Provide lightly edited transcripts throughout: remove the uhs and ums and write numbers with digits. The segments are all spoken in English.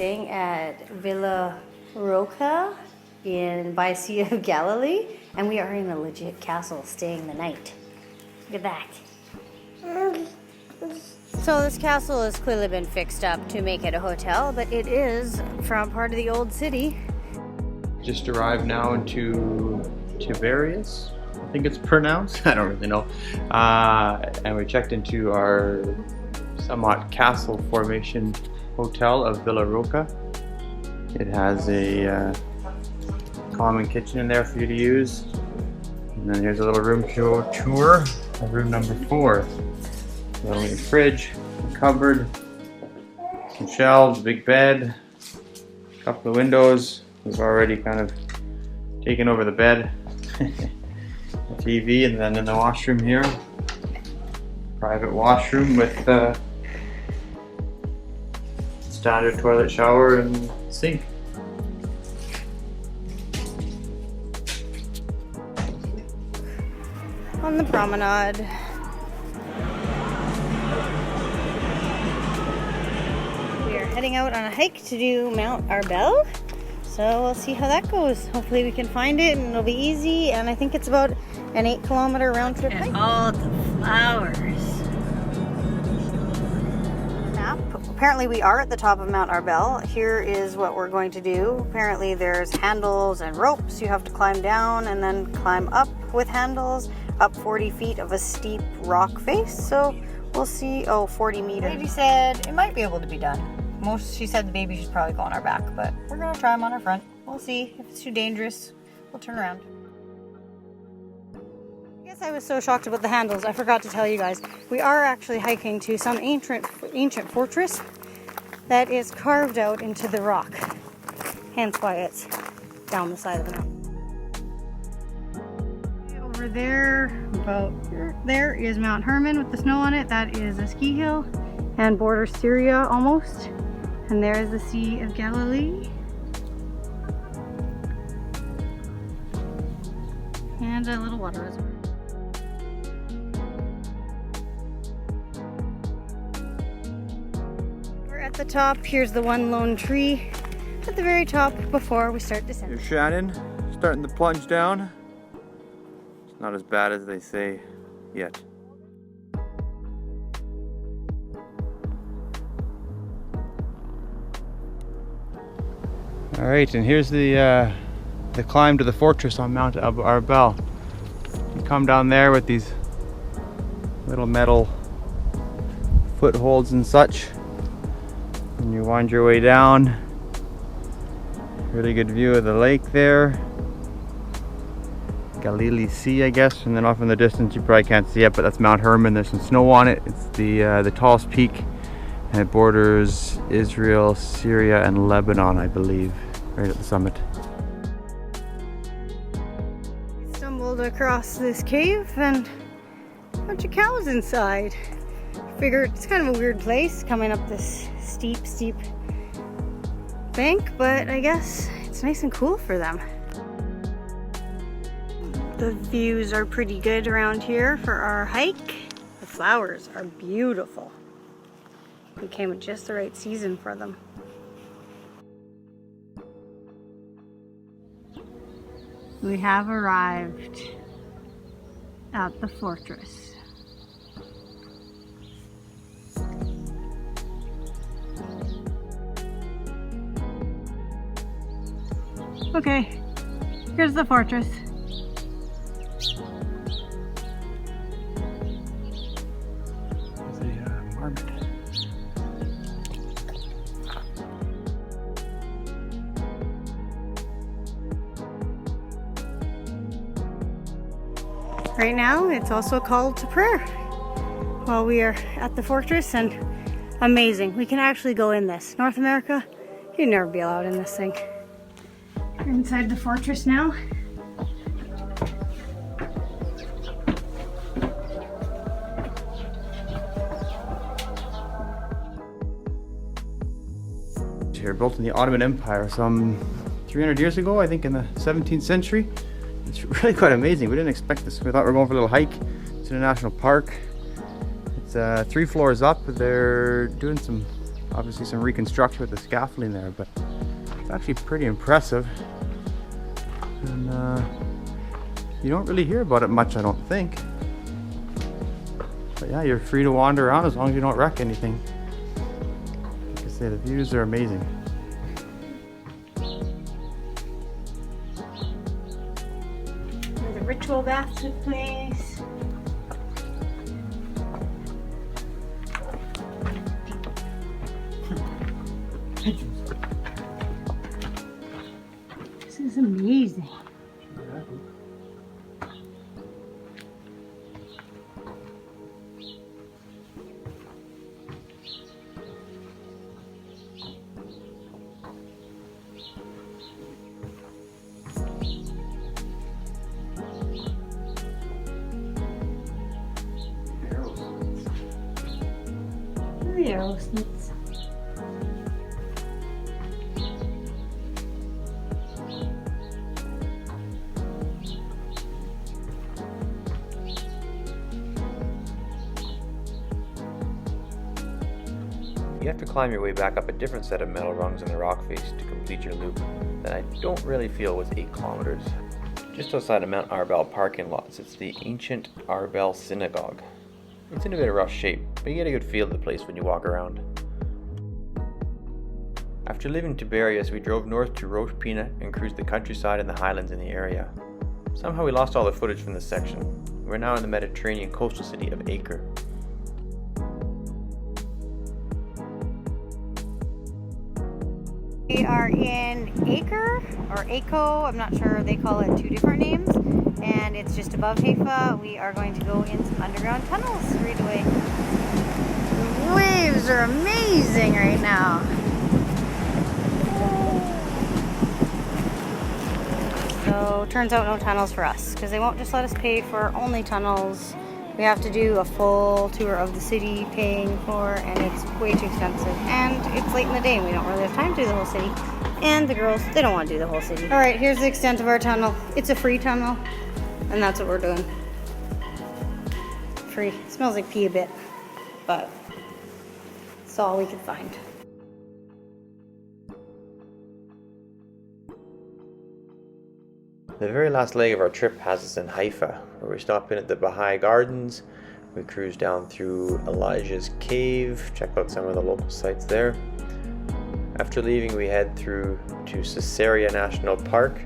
staying at Villa Roca by Sea of Galilee, and we are in a legit castle staying the night. Look at that. So this castle has clearly been fixed up to make it a hotel, but it is from part of the old city. Just arrived now into Tiberias, I think it's pronounced. I don't really know. And we checked into our somewhat castle formation hotel of Villa Roca. It has a common kitchen in there for you to use. And then here's a little room tour of room number 4. A little fridge, a cupboard, some shelves, big bed, a couple of windows. We've already kind of taken over the bed, the TV, and then in the washroom here, private washroom with standard toilet, shower, and sink. On the promenade. We are heading out on a hike to do Mount Arbel. So we'll see how that goes. Hopefully we can find it and it'll be easy. And I think it's about an 8-kilometer round trip hike. All the flowers. Map. Apparently we are at the top of Mount Arbel. Here is what we're going to do. Apparently there's handles and ropes you have to climb down and then climb up with handles up 40 feet of a steep rock face. So we'll see. Oh, 40 meters. Lady said it might be able to be done. She said the baby should probably go on our back, but we're gonna try him on our front. We'll see. If it's too dangerous, we'll turn around. I guess I was so shocked about the handles, I forgot to tell you guys. We are actually hiking to some ancient fortress that is carved out into the rock. Hence why it's down the side of the mountain. Over there, about there is Mount Hermon with the snow on it. That is a ski hill and borders Syria almost. And there is the Sea of Galilee. And a little water reservoir. We're at the top. Here's the one lone tree at the very top before we start descending. Here's Shannon starting the plunge down. It's not as bad as they say yet. All right, and here's the climb to the fortress on Mount Arbel. You come down there with these little metal footholds and such, and you wind your way down. Really good view of the lake there. Galilee Sea, I guess, and then off in the distance you probably can't see it, but that's Mount Hermon. There's some snow on it. It's the tallest peak, and it borders Israel, Syria, and Lebanon, I believe, right at the summit. We stumbled across this cave and a bunch of cows inside. Figured it's kind of a weird place coming up this steep bank, but I guess it's nice and cool for them. The views are pretty good around here for our hike. The flowers are beautiful. We came at just the right season for them. We have arrived at the fortress. Okay, here's the fortress. Right now, it's also called to prayer while we are at the fortress, and amazing. We can actually go in this. North America, you'd never be allowed in this thing. We're inside the fortress now. Here, built in the Ottoman Empire some 300 years ago, I think in the 17th century. It's really quite amazing. We didn't expect this. We thought we were going for a little hike. It's in a national park. It's 3 floors up. They're doing some Obviously some reconstruction with the scaffolding there, but it's actually pretty impressive. And you don't really hear about it much, I don't think. But yeah, you're free to wander around as long as you don't wreck anything. Like I say, the views are amazing. Where the ritual bath took place. This is amazing. The arrow slits. You have to climb your way back up a different set of metal rungs in the rock face to complete your loop that I don't really feel was 8 kilometers. Just outside of Mount Arbel parking lot sits the ancient Arbel synagogue. It's in a bit of rough shape, but you get a good feel of the place when you walk around. After leaving Tiberias, we drove north to Rosh Pina and cruised the countryside and the highlands in the area. Somehow we lost all the footage from this section. We're now in the Mediterranean coastal city of Acre. We are in Acre, or Aco, I'm not sure, they call it 2 different names, and it's just above Haifa. We are going to go in some underground tunnels right away. The waves are amazing right now. So, turns out no tunnels for us, because they won't just let us pay for only tunnels. We have to do a full tour of the city, paying for, and it's way too expensive. And it's late in the day, and we don't really have time to do the whole city. And the girls, they don't want to do the whole city. All right, here's the extent of our tunnel. It's a free tunnel, and that's what we're doing. Free. It smells like pee a bit, but it's all we could find. The very last leg of our trip has us in Haifa, where we stop in at the Baha'i Gardens. We cruise down through Elijah's Cave, check out some of the local sites there. After leaving, we head through to Caesarea National Park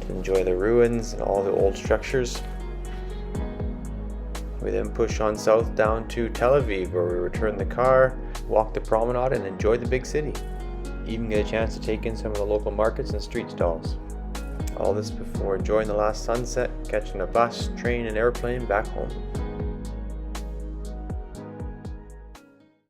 to enjoy the ruins and all the old structures. We then push on south down to Tel Aviv, where we return the car, walk the promenade, and enjoy the big city. Even get a chance to take in some of the local markets and street stalls. All this before enjoying the last sunset, catching a bus, train, and airplane back home.